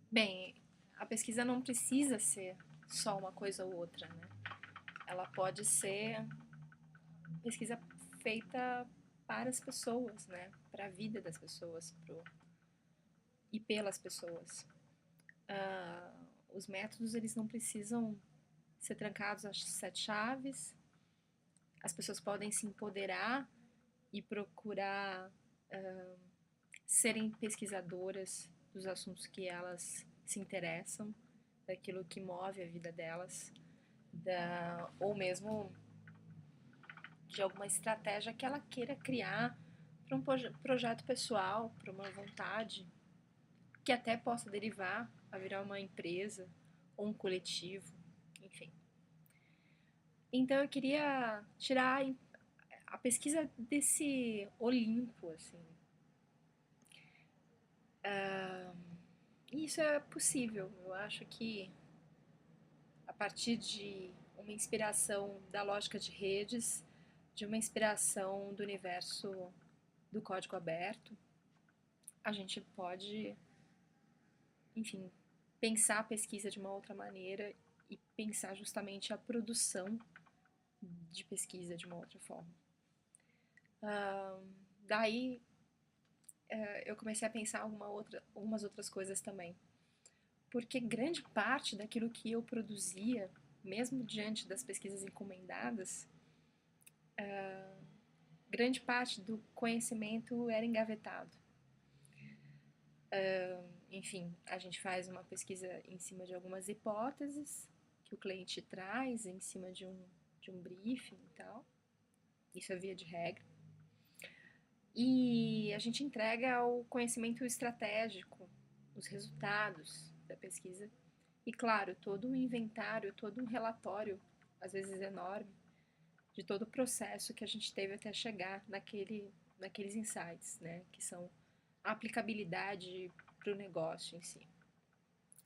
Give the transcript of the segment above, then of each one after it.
Bem, a pesquisa não precisa ser só uma coisa ou outra, né? Ela pode ser pesquisa feita para as pessoas, né? Para a vida das pessoas e pelas pessoas. Ah, os métodos, eles não precisam ser trancados às sete chaves. As pessoas podem se empoderar e procurar serem pesquisadoras dos assuntos que elas se interessam, daquilo que move a vida delas, ou mesmo de alguma estratégia que ela queira criar para um projeto pessoal, para uma vontade, que até possa derivar a virar uma empresa ou um coletivo, enfim. Então eu queria tirar a pesquisa desse Olimpo, assim. E isso é possível. Eu acho que a partir de uma inspiração da lógica de redes, de uma inspiração do universo do código aberto, a gente pode, enfim, pensar a pesquisa de uma outra maneira e pensar justamente a produção de pesquisa de uma outra forma. Daí eu comecei a pensar algumas outras coisas também, porque grande parte daquilo que eu produzia, mesmo diante das pesquisas encomendadas, grande parte do conhecimento era engavetado. Enfim, a gente faz uma pesquisa em cima de algumas hipóteses que o cliente traz, em cima de um briefing e tal. Isso é via de regra. E a gente entrega o conhecimento estratégico, os resultados da pesquisa. E, claro, todo um inventário, todo um relatório, às vezes enorme, de todo o processo que a gente teve até chegar naqueles insights, né? Que são a aplicabilidade para o negócio em si.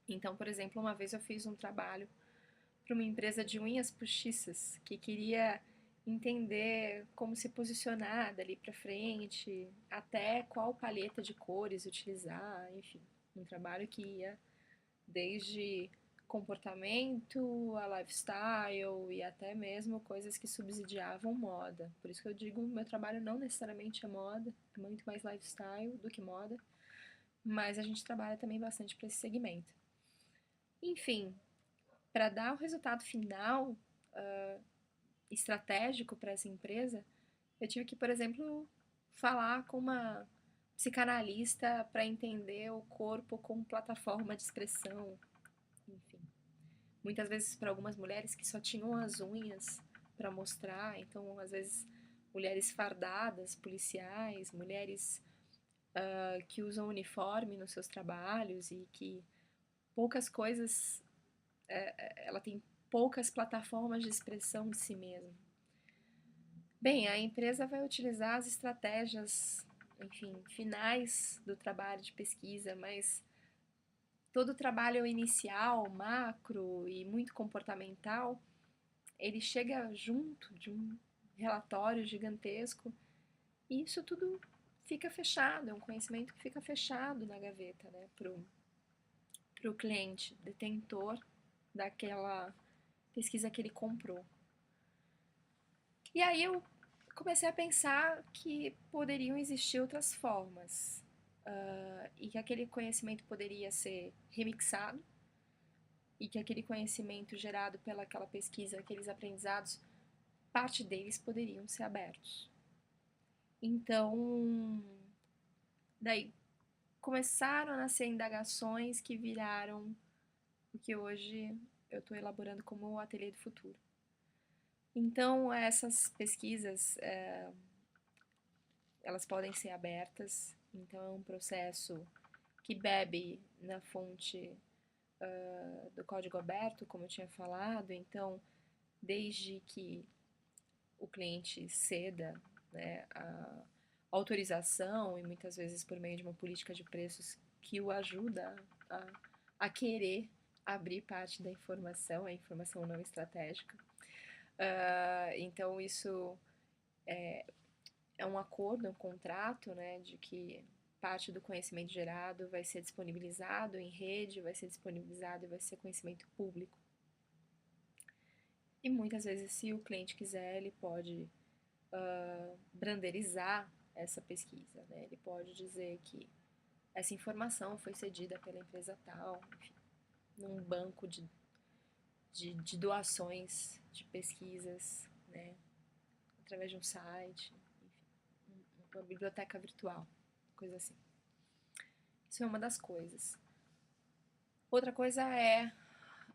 Então, por exemplo, uma vez eu fiz um trabalho para uma empresa de unhas postiças que queria entender como se posicionar dali para frente, até qual paleta de cores utilizar, enfim, um trabalho que ia desde comportamento a lifestyle e até mesmo coisas que subsidiavam moda. Por isso que eu digo, meu trabalho não necessariamente é moda, é muito mais lifestyle do que moda, mas a gente trabalha também bastante para esse segmento. Enfim, para dar o resultado final estratégico para essa empresa, eu tive que, por exemplo, falar com uma psicanalista para entender o corpo como plataforma de expressão, enfim. Muitas vezes para algumas mulheres que só tinham as unhas para mostrar, então às vezes mulheres fardadas, policiais, mulheres que usam uniforme nos seus trabalhos e que poucas coisas, ela tem poucas plataformas de expressão de si mesma. Bem, a empresa vai utilizar as estratégias, enfim, finais do trabalho de pesquisa, mas todo o trabalho inicial, macro e muito comportamental, ele chega junto de um relatório gigantesco e isso tudo fica fechado, é um conhecimento que fica fechado na gaveta, né, pro cliente, detentor daquela pesquisa que ele comprou. E aí eu comecei a pensar que poderiam existir outras formas e que aquele conhecimento poderia ser remixado e que aquele conhecimento gerado pelaquela pesquisa, aqueles aprendizados, parte deles poderiam ser abertos. Então, daí começaram a nascer indagações que viraram o que hoje eu estou elaborando como o Ateliê do Futuro. Então, essas pesquisas, elas podem ser abertas, então é um processo que bebe na fonte do código aberto, como eu tinha falado, então desde que o cliente ceda, né, a autorização e muitas vezes por meio de uma política de preços que o ajuda a, a querer abrir parte da informação, a informação não estratégica. Então isso é um acordo, um contrato, né, de que parte do conhecimento gerado vai ser disponibilizado em rede, vai ser disponibilizado e vai ser conhecimento público. E muitas vezes, se o cliente quiser, ele pode branderizar essa pesquisa, né? Ele pode dizer que essa informação foi cedida pela empresa tal, enfim, num banco de doações de pesquisas, né? Através de um site, enfim, uma biblioteca virtual, coisa assim. Isso é uma das coisas. Outra coisa é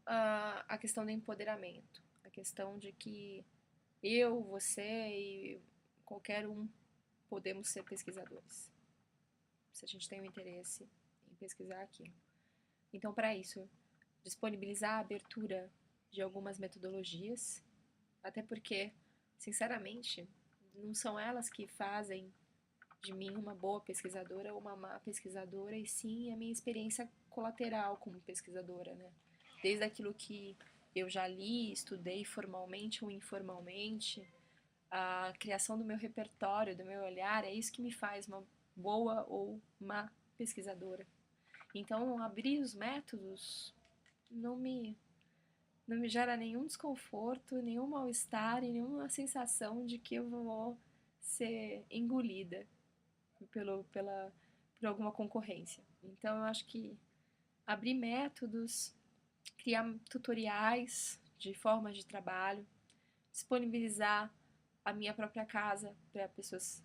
a questão do empoderamento, a questão de que eu, você e qualquer um podemos ser pesquisadores, se a gente tem um interesse em pesquisar aquilo. Então, para isso, disponibilizar a abertura de algumas metodologias, até porque, sinceramente, não são elas que fazem de mim uma boa pesquisadora ou uma má pesquisadora, e sim a minha experiência colateral como pesquisadora, né? Desde aquilo que eu já li, estudei formalmente ou informalmente, a criação do meu repertório, do meu olhar, é isso que me faz uma boa ou má pesquisadora. Então, abrir os métodos não me gera nenhum desconforto, nenhum mal-estar e nenhuma sensação de que eu vou ser engolida por alguma concorrência. Então, eu acho que abrir métodos, criar tutoriais de formas de trabalho, disponibilizar a minha própria casa para pessoas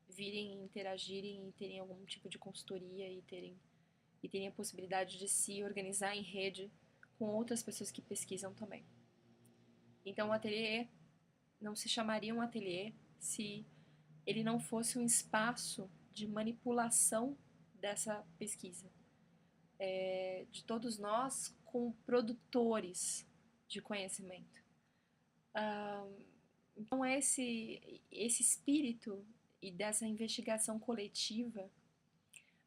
virem, interagirem e terem algum tipo de consultoria e terem a possibilidade de se organizar em rede com outras pessoas que pesquisam também. Então, o ateliê não se chamaria um ateliê se ele não fosse um espaço de manipulação dessa pesquisa. De todos nós como produtores de conhecimento. Então, esse espírito e dessa investigação coletiva,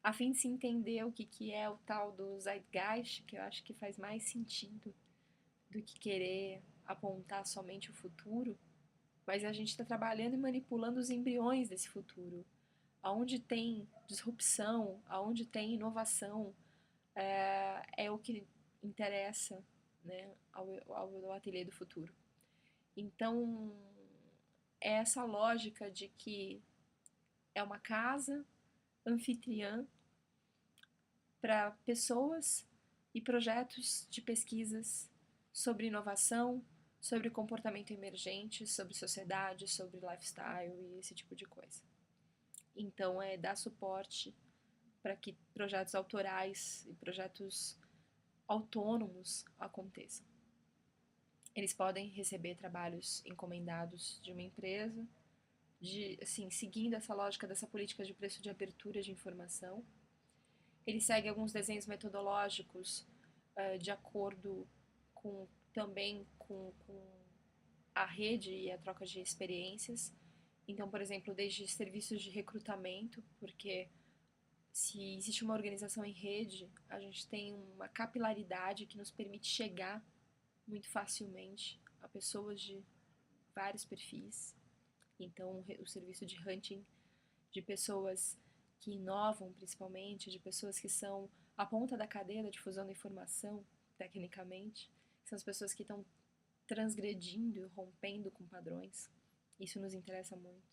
a fim de se entender o que é o tal do Zeitgeist, que eu acho que faz mais sentido do que querer apontar somente o futuro, mas a gente está trabalhando e manipulando os embriões desse futuro. Aonde tem disrupção, aonde tem inovação, é o que interessa, né, ao ateliê do futuro. Então, é essa lógica de que é uma casa anfitriã para pessoas e projetos de pesquisas sobre inovação, sobre comportamento emergente, sobre sociedade, sobre lifestyle e esse tipo de coisa. Então, é dar suporte para que projetos autorais e projetos autônomos aconteçam. Eles podem receber trabalhos encomendados de uma empresa, assim, seguindo essa lógica dessa política de preço de abertura de informação. Ele segue alguns desenhos metodológicos de acordo também com a rede e a troca de experiências. Então, por exemplo, desde serviços de recrutamento, porque se existe uma organização em rede, a gente tem uma capilaridade que nos permite chegar muito facilmente a pessoas de vários perfis. Então, o serviço de hunting de pessoas que inovam, principalmente, de pessoas que são a ponta da cadeia da difusão da informação, tecnicamente, são as pessoas que estão transgredindo, rompendo com padrões. Isso nos interessa muito.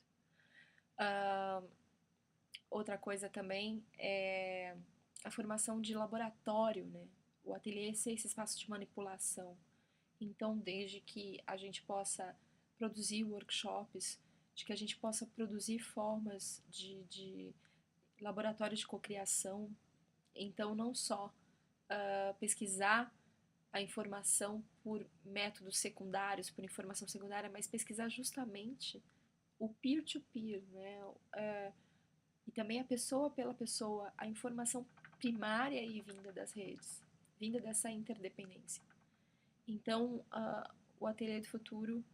Outra coisa também é a formação de laboratório, né? O ateliê ser esse espaço de manipulação. Então, desde que a gente possa produzir workshops, de que a gente possa produzir formas de laboratório de cocriação. Então, não só pesquisar a informação por métodos secundários, por informação secundária, mas pesquisar justamente o peer-to-peer, né? E também a pessoa pela pessoa, a informação primária e vinda das redes, vinda dessa interdependência. Então, o Ateliê do Futuro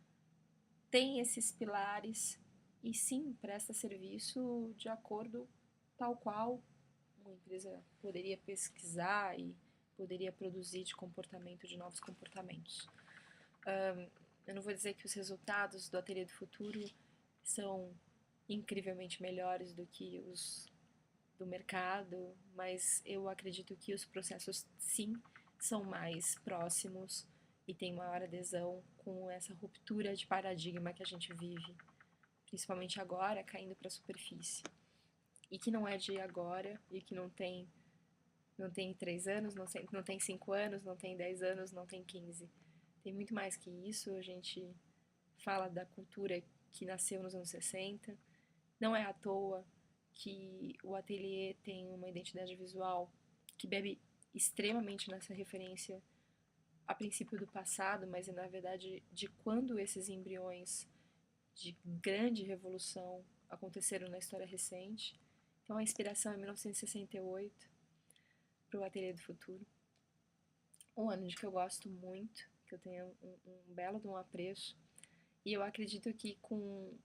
tem esses pilares e sim presta serviço de acordo tal qual uma empresa poderia pesquisar e poderia produzir de comportamento, de novos comportamentos. Eu não vou dizer que os resultados do Ateliê do Futuro são incrivelmente melhores do que os do mercado, mas eu acredito que os processos, sim, são mais próximos e têm maior adesão com essa ruptura de paradigma que a gente vive, principalmente agora, caindo para a superfície. E que não é de agora, e que não tem 3 anos, não tem 5 anos, não tem 10 anos, não tem 15. Tem muito mais que isso. A gente fala da cultura que nasceu nos anos 60. Não é à toa que o ateliê tem uma identidade visual que bebe extremamente nessa referência a princípio do passado, mas é na verdade de quando esses embriões de grande revolução aconteceram na história recente. Então a inspiração é 1968 para o Ateliê do Futuro. Um ano de que eu gosto muito, que eu tenho um belo de um apreço. E eu acredito que com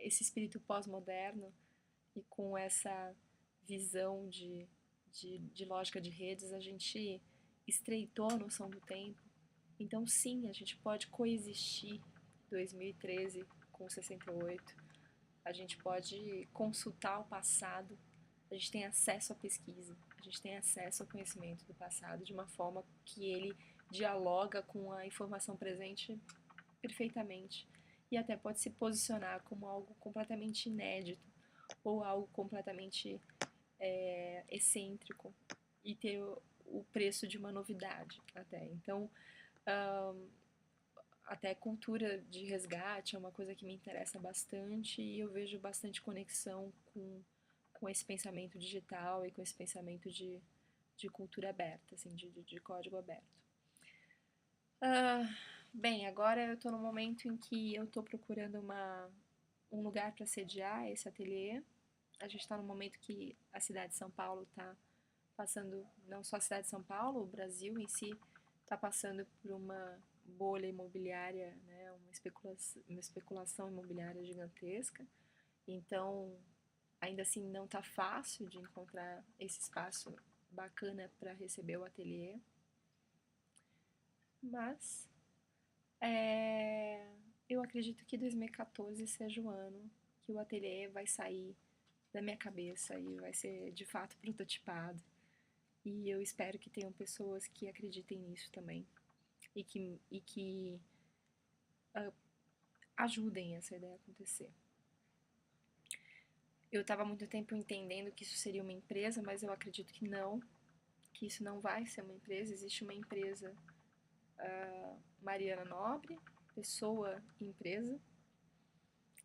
esse espírito pós-moderno e com essa visão de lógica de redes, a gente estreitou a noção do tempo. Então, sim, a gente pode coexistir 2013 com 68. A gente pode consultar o passado. A gente tem acesso à pesquisa. A gente tem acesso ao conhecimento do passado de uma forma que ele dialoga com a informação presente perfeitamente. E até pode se posicionar como algo completamente inédito ou algo completamente excêntrico e ter o preço de uma novidade até. Então, até cultura de resgate é uma coisa que me interessa bastante e eu vejo bastante conexão com esse pensamento digital e com esse pensamento de cultura aberta, assim, de código aberto. Bem, agora eu estou no momento em que eu estou procurando um lugar para sediar esse ateliê. A gente está no momento que a cidade de São Paulo está passando, não só a cidade de São Paulo, o Brasil em si está passando por uma bolha imobiliária, né, uma especulação imobiliária gigantesca. Então, ainda assim, não está fácil de encontrar esse espaço bacana para receber o ateliê. Mas eu acredito que 2014 seja o ano que o ateliê vai sair da minha cabeça e vai ser de fato prototipado. E eu espero que tenham pessoas que acreditem nisso também e que ajudem essa ideia a acontecer. Eu estava há muito tempo entendendo que isso seria uma empresa, mas eu acredito que isso não vai ser uma empresa. Existe uma empresa Mariana Nobre, pessoa e empresa,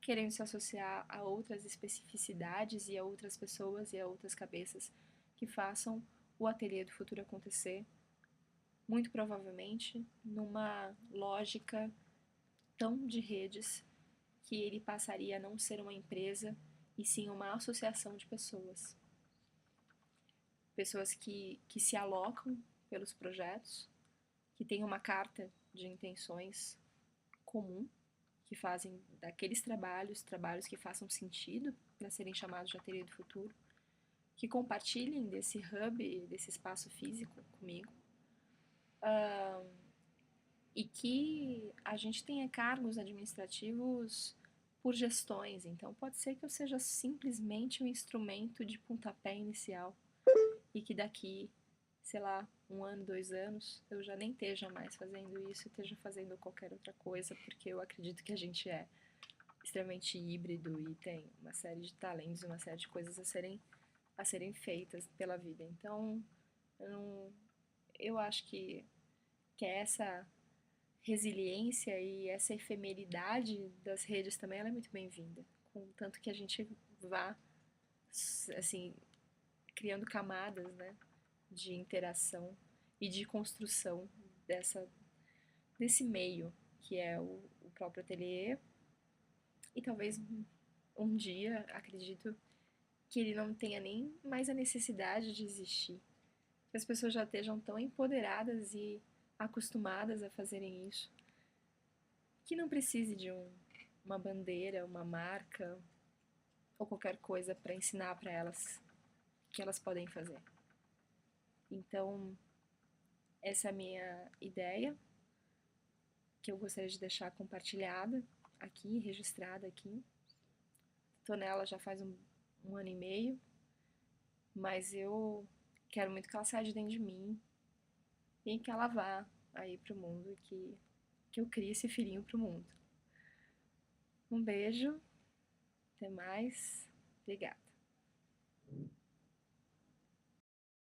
querendo se associar a outras especificidades e a outras pessoas e a outras cabeças que façam o ateliê do futuro acontecer, muito provavelmente numa lógica tão de redes que ele passaria a não ser uma empresa e sim uma associação de pessoas. Pessoas que se alocam pelos projetos, que têm uma carta de intenções comum, que fazem daqueles trabalhos que façam sentido para serem chamados de ateliê do futuro, que compartilhem desse hub, desse espaço físico comigo, e que a gente tenha cargos administrativos por gestões. Então, pode ser que eu seja simplesmente um instrumento de pontapé inicial e que daqui, sei lá, 1 ano, 2 anos, eu já nem esteja mais fazendo isso, esteja fazendo qualquer outra coisa, porque eu acredito que a gente é extremamente híbrido e tem uma série de talentos, uma série de coisas a serem feitas pela vida. Então, eu acho que essa resiliência e essa efemeridade das redes também ela é muito bem-vinda, contanto que a gente vá assim criando camadas, né, de interação e de construção desse meio que é o próprio ateliê. E talvez um dia, acredito, que ele não tenha nem mais a necessidade de existir, que as pessoas já estejam tão empoderadas e acostumadas a fazerem isso, que não precise de uma bandeira, uma marca ou qualquer coisa para ensinar para elas que elas podem fazer. Então, essa é a minha ideia, que eu gostaria de deixar compartilhada aqui, registrada aqui. Estou nela já faz um ano e meio Mas eu quero muito que ela saia de dentro de mim e que ela vá aí pro mundo e que eu crie esse filhinho pro mundo. Um beijo, até mais, obrigada.